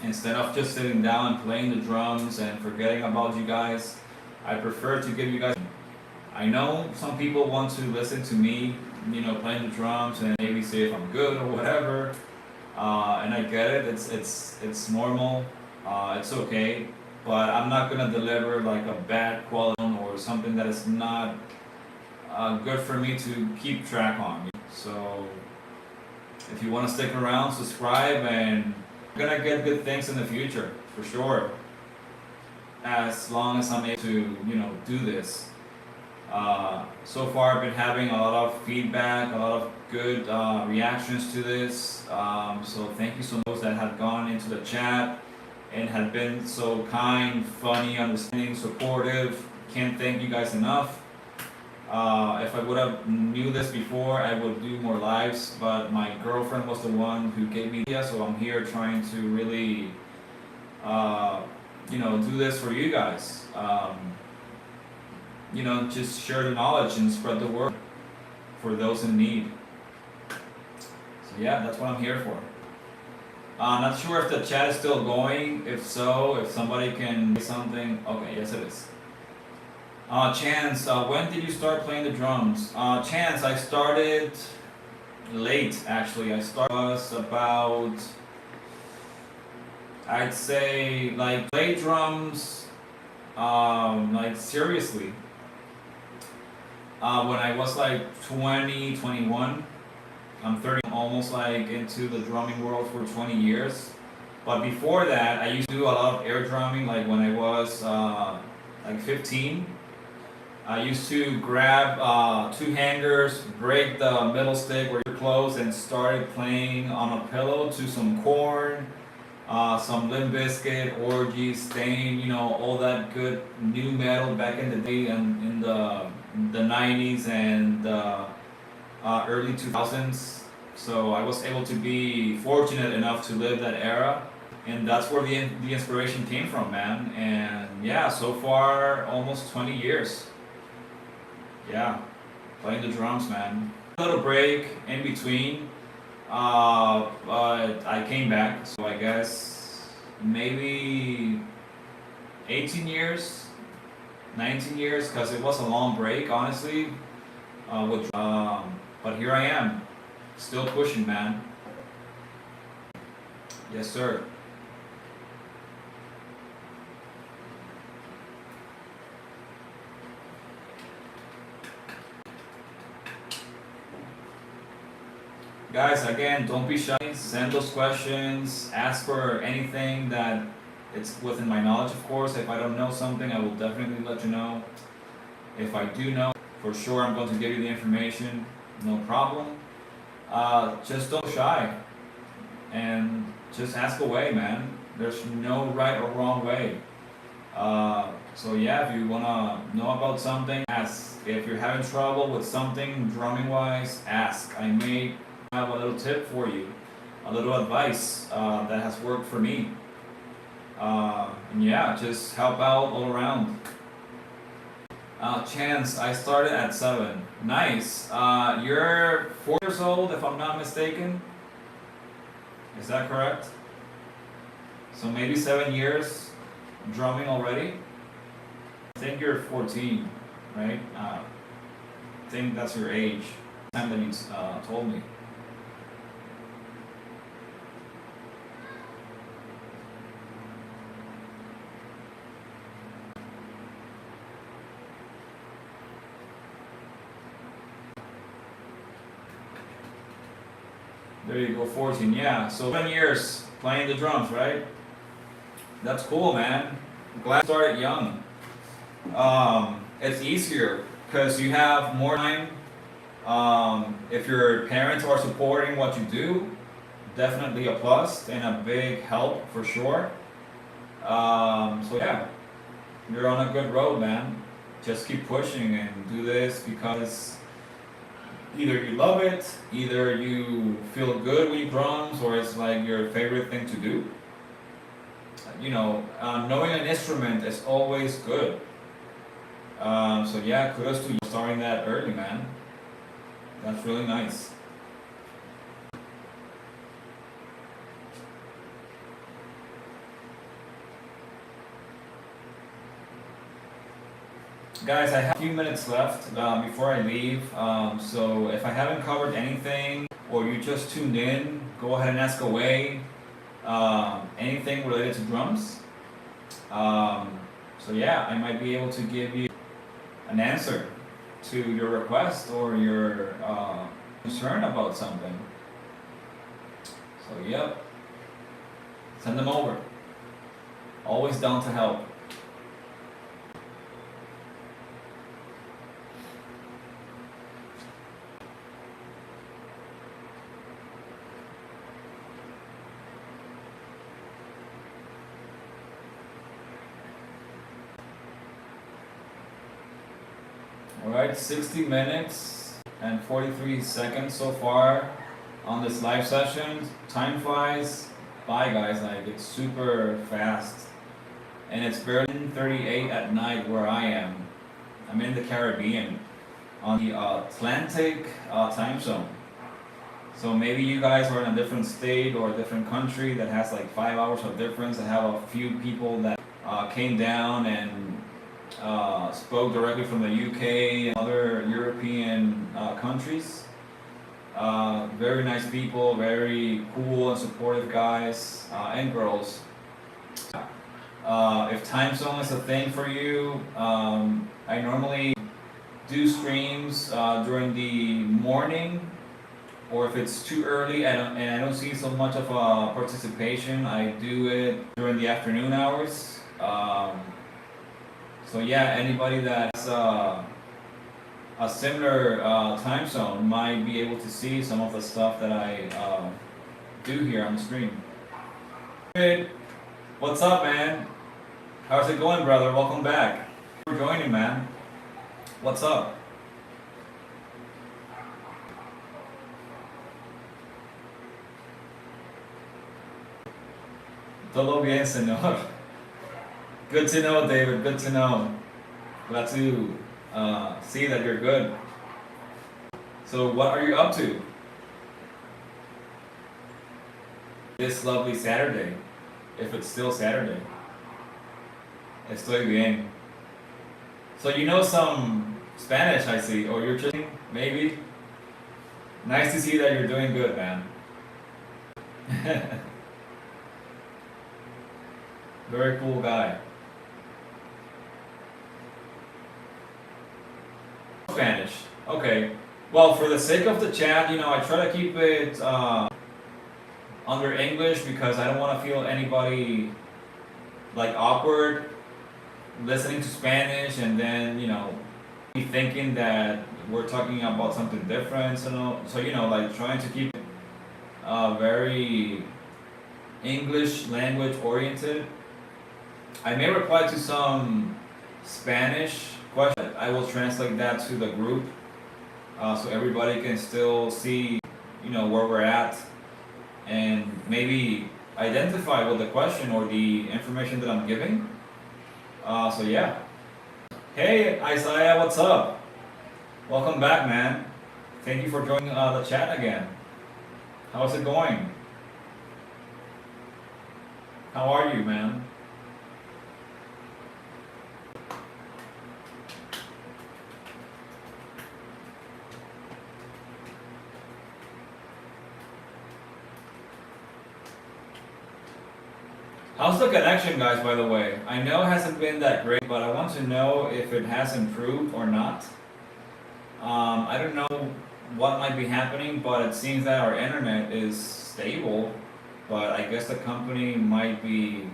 instead of just sitting down and playing the drums and forgetting about you guys, I prefer to give you guys. I know some people want to listen to me, playing the drums and maybe see if I'm good or whatever. And I get it. It's normal. It's okay. But I'm not gonna deliver like a bad quality or something that is not good for me to keep track on. So if you want to stick around, subscribe, and you're gonna get good things in the future for sure. As long as I'm able to, do this. So far, I've been having a lot of feedback, a lot of good reactions to this. So thank you so much that have gone into the chat and have been so kind, funny, understanding, supportive. Can't thank you guys enough. If I would have knew this before, I would do more lives, but my girlfriend was the one who gave me the idea, so I'm here trying to really, do this for you guys. Just share the knowledge and spread the word for those in need. So yeah, that's what I'm here for. Not sure if the chat is still going. If so, if somebody can say something. Okay, yes it is. Chance, when did you start playing the drums? Chance, I started late actually. I started was about, I'd say, like play drums, like seriously. When I was like 20, 21. I'm 30, almost like into the drumming world for 20 years. But before that, I used to do a lot of air drumming. Like when I was like 15, I used to grab two hangers, break the middle stick where you're closed, and started playing on a pillow to some Corn, some Limp Bizkit, Orgy, Stain, all that good new metal back in the day and in the 90s and early 2000s. So I was able to be fortunate enough to live that era, and that's where the inspiration came from, man. And yeah, so far almost 20 years. Yeah, playing the drums, man. A little break in between, but I came back. So I guess maybe 18 years, 19 years, because it was a long break, honestly. But here I am, still pushing, man. Yes, sir. Guys, again, don't be shy. Send those questions. Ask for anything that it's within my knowledge, of course. If I don't know something, I will definitely let you know. If I do know, for sure, I'm going to give you the information. No problem. Just don't be shy. And just ask away, man. There's no right or wrong way. So yeah, if you wanna know about something, ask. If you're having trouble with something drumming wise, ask. I may have a little tip for you, a little advice that has worked for me. And yeah, just help out all around. Chance, I started at 7. Nice. You're 4 years old, if I'm not mistaken. Is that correct? So maybe 7 years drumming already? I think you're 14, right? I think that's your age. Time that you told me. There you go, 14. Yeah, so 7 years playing the drums, right? That's cool, man. Glad you started young. It's easier because you have more time. If your parents are supporting what you do, definitely a plus and a big help for sure. So yeah, you're on a good road, man. Just keep pushing and do this because either you love it, either you feel good with drums, or it's like your favorite thing to do. Knowing an instrument is always good. So yeah, kudos to you starting that early, man. That's really nice. Guys, I have a few minutes left before I leave. So if I haven't covered anything or you just tuned in, go ahead and ask away. Anything related to drums. So yeah, I might be able to give you an answer to your request or your concern about something. So yep, send them over. Always down to help. Alright, 60 minutes and 43 seconds so far on this live session. Time flies by, guys, like it's super fast. And it's barely 38 at night where I am. I'm in the Caribbean on the Atlantic time zone. So maybe you guys are in a different state or a different country that has like 5 hours of difference. I have a few people that came down and spoke directly from the UK and other European countries. Very nice people, very cool and supportive guys and girls. If time zone is a thing for you, I normally do streams during the morning, or if it's too early and I don't see so much of a participation, I do it during the afternoon hours. So yeah, anybody that's a similar time zone might be able to see some of the stuff that I do here on the stream. Hey, what's up, man? How's it going, brother? Welcome back. Thanks for joining, man. What's up? Todo bien, señor. Good to know, David. Good to know. Glad to see that you're good. So, what are you up to this lovely Saturday? If it's still Saturday. Estoy bien. So, you know some Spanish, I see, or you're just maybe. Nice to see that you're doing good, man. Very cool guy. Spanish. Okay. Well, for the sake of the chat, I try to keep it under English because I don't want to feel anybody like awkward listening to Spanish and then be thinking that we're talking about something different. So like trying to keep it very English language oriented. I may reply to some Spanish question. I will translate that to the group so everybody can still see where we're at and maybe identify with the question or the information that I'm giving. So yeah. Hey Isaiah, what's up? Welcome back, man. Thank you for joining the chat again. How's it going? How are you, man? How's the connection, guys, by the way? I know it hasn't been that great, but I want to know if it has improved or not. I don't know what might be happening, but it seems that our internet is stable, but I guess the company might be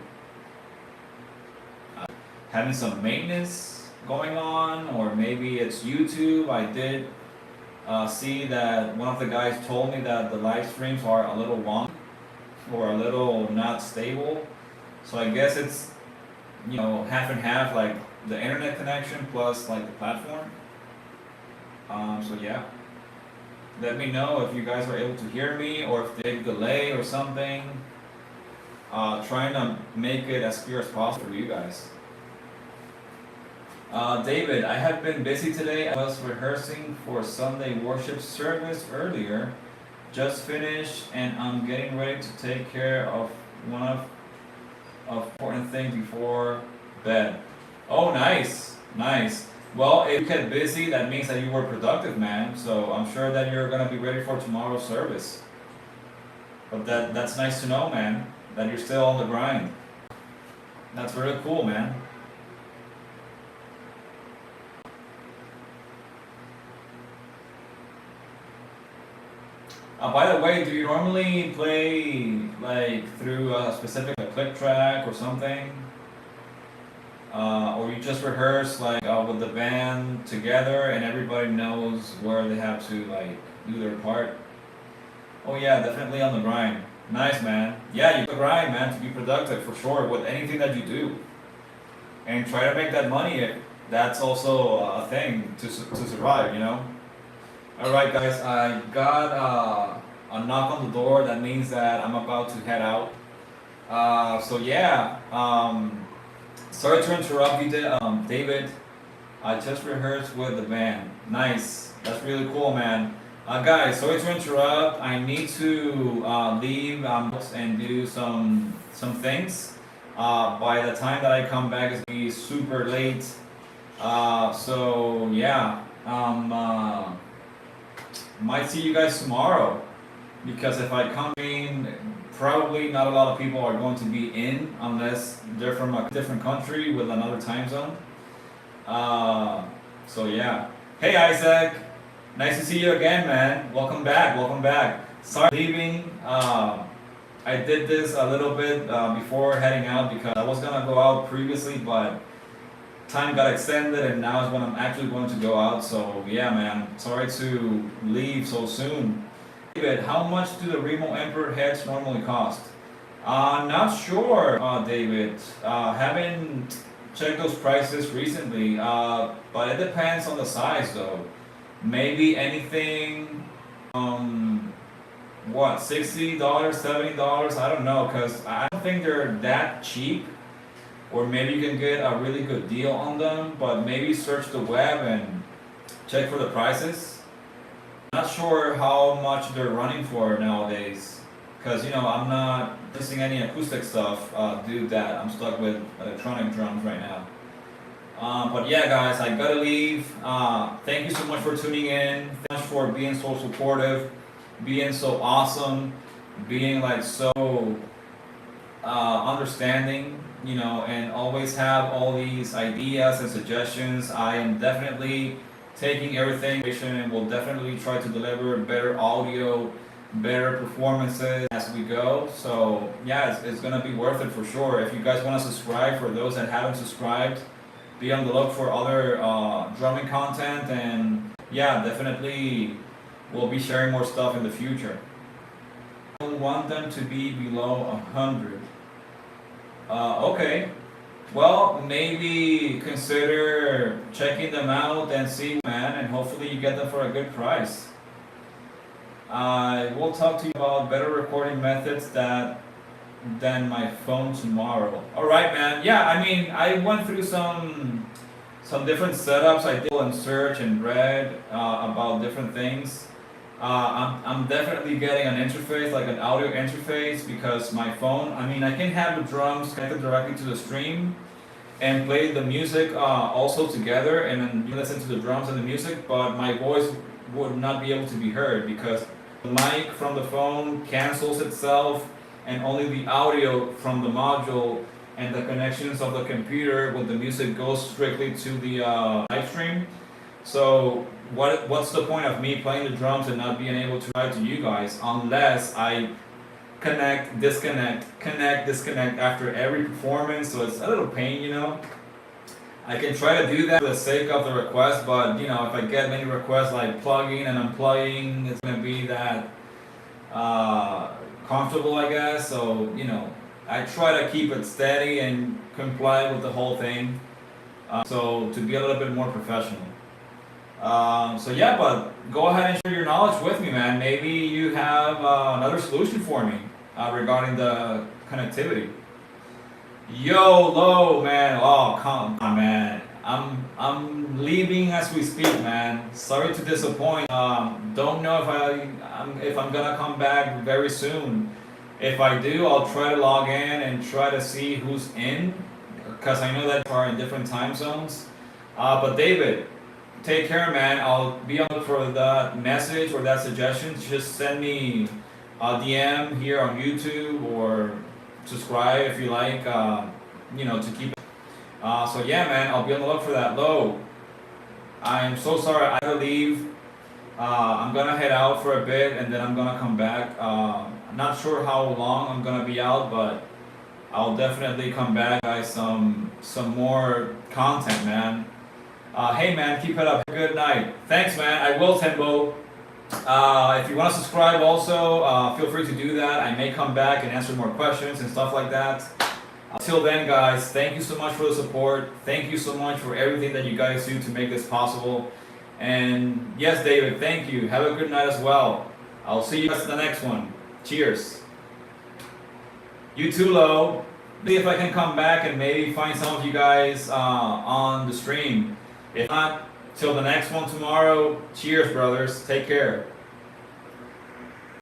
having some maintenance going on, or maybe it's YouTube. I did see that one of the guys told me that the live streams are a little wonky or a little not stable. So I guess it's half and half, like the internet connection plus like the platform. So yeah, let me know if you guys are able to hear me or if there's a delay or something. Trying to make it as clear as possible for you guys. David, I have been busy today. I was rehearsing for Sunday worship service earlier. Just finished and I'm getting ready to take care of one of important things before bed. Oh, nice. Well, if you get busy, that means that you were productive, man. So I'm sure that you're gonna be ready for tomorrow's service. But that's nice to know, man, that you're still on the grind. That's really cool, man. By the way, do you normally play like through a specific click track or something? Or you just rehearse like with the band together and everybody knows where they have to like do their part? Oh yeah, definitely on the grind. Nice, man. Yeah, you the grind, man, to be productive for sure with anything that you do. And try to make that money. That's also a thing to survive, Alright guys, I got a knock on the door. That means that I'm about to head out. So yeah, sorry to interrupt you, David. I just rehearsed with the band. Nice, that's really cool, man. Guys, sorry to interrupt. I need to leave and do some things. By the time that I come back, it's gonna be super late. So yeah, might see you guys tomorrow because if I come in, probably not a lot of people are going to be in unless they're from a different country with another time zone. Uh, so yeah. Hey Isaac, nice to see you again, man. Welcome back. Welcome back. Sorry for leaving. I did this a little bit before heading out because I was gonna go out previously, but time got extended and now is when I'm actually going to go out. So yeah, man. Sorry to leave so soon. David, how much do the Remo Emperor heads normally cost? Not sure, David. Haven't checked those prices recently, but it depends on the size though. Maybe anything, what, $60, $70? I don't know, because I don't think they're that cheap. Or maybe you can get a really good deal on them, but maybe search the web and check for the prices. Not sure how much they're running for nowadays, because I'm not missing any acoustic stuff due to that. I'm stuck with electronic drums right now. But yeah, guys, I gotta leave. Thank you so much for tuning in. Thank you so much for being so supportive, being so awesome, being like so understanding, and always have all these ideas and suggestions. I am definitely taking everything and will definitely try to deliver better audio, better performances as we go. So yeah, it's gonna be worth it for sure. If you guys want to subscribe, for those that haven't subscribed, be on the look for other drumming content, and yeah, definitely we'll be sharing more stuff in the future. I don't want them to be below 100. Okay. Well, maybe consider checking them out and see, man, and hopefully you get them for a good price. I will talk to you about better recording methods than my phone tomorrow. All right, man. Yeah, I mean, I went through some different setups. I did and search and read about different things. I'm definitely getting an interface, like an audio interface, because my phone, I mean, I can have the drums connected directly to the stream and play the music also together, and then you listen to the drums and the music, but my voice would not be able to be heard because the mic from the phone cancels itself, and only the audio from the module and the connections of the computer with the music goes strictly to the live stream. So what's the point of me playing the drums and not being able to write to you guys unless I connect, disconnect after every performance? So it's a little pain, I can try to do that for the sake of the request, but if I get many requests like plugging and unplugging, it's gonna be that comfortable, I guess. So I try to keep it steady and comply with the whole thing. So to be a little bit more professional. So yeah, but go ahead and share your knowledge with me, man. Maybe you have another solution for me regarding the connectivity. Yo, low, man. Oh, come on, man. I'm leaving as we speak, man. Sorry to disappoint. Don't know if I'm gonna come back very soon. If I do, I'll try to log in and try to see who's in, because I know that are in different time zones. But David, take care, man. I'll be on for that message or that suggestion. Just send me a DM here on YouTube or subscribe if you like, to keep it. So yeah, man, I'll be on the look for that. Low, I am so sorry I gotta leave. I'm gonna head out for a bit and then I'm gonna come back. I'm not sure how long I'm gonna be out, but I'll definitely come back, guys, some more content, man. Hey man, keep it up. Good night. Thanks, man. I will, Tembo. If you want to subscribe also, feel free to do that. I may come back and answer more questions and stuff like that. Until then, guys, thank you so much for the support. Thank you so much for everything that you guys do to make this possible. And yes, David, thank you. Have a good night as well. I'll see you guys in the next one. Cheers. You too, Lo. See if I can come back and maybe find some of you guys on the stream. If not, till the next one tomorrow. Cheers, brothers. Take care.